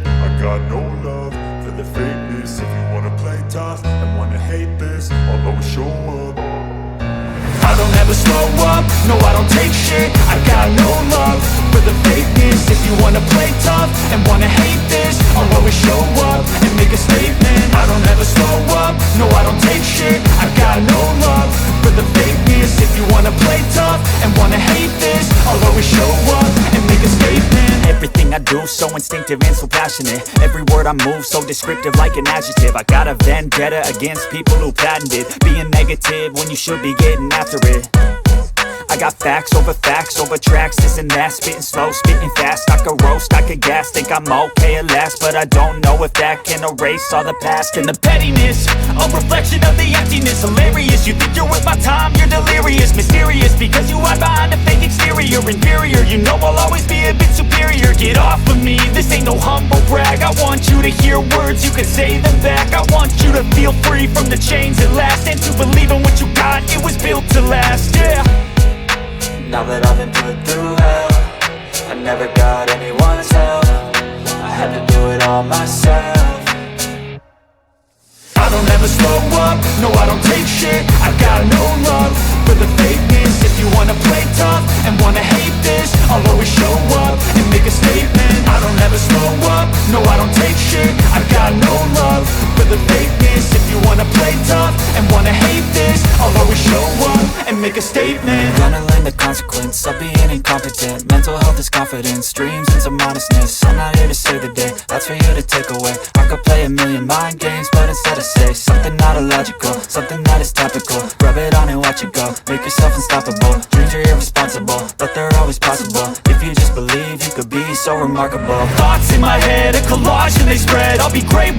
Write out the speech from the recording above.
I got no love for the fakeness. If you wanna play tough and wanna hate this, I'll always show up. I don't ever slow up, no I don't take shit. I got no love for the fakeness. If you wanna play tough and wanna hate this, I'll always show up and make a statement. I don't ever slow up, no I don't take shit. I got no love for the fakeness. If you wanna play tough and wanna hate this, I'll always show up and make a statement. Everything I do so instinctive and so passionate. Every word I move so descriptive like an adjective. I got a vendetta against people who patented being negative when you should be getting after it. I got facts over tracks, this and that. Spitting slow, spitting fast. I could roast, I could gas. Think I'm okay at last, but I don't know if that can erase all the past. And the pettiness, a reflection of the emptiness. Hilarious, you think you're worth my time, you're delirious. Mysterious, because you hide behind a fake exterior. Inferior, you know I'll always be a bit superior. Get off of me, this ain't no humble brag. I want you to hear words, you can say them back. I want you to feel free from the chains at last, and to believe in what you got, it was built to last, yeah. Now that I've been put through hell, I never got anyone's help. I had to do it all myself. I don't ever slow up, no I don't take shit. I got no love for the fakeness. If you wanna play tough and wanna hate this, I'll always show up and make a statement. I don't ever slow up, no I don't take shit. I got no love for the fakeness. If you wanna play tough and wanna hate this, I'll always show up and make a statement. Gonna learn the consequence of being incompetent. Mental health is confidence, dreams and some modestness. I'm not here to save the day, that's for you to take away. I could play a million mind games, but instead I say something not illogical, something that is topical. Rub it on and watch it go, make yourself unstoppable. Dreams are irresponsible, but they're always possible. If you just believe, you could be so remarkable. Thoughts in my head, a collage and they spread. I'll be great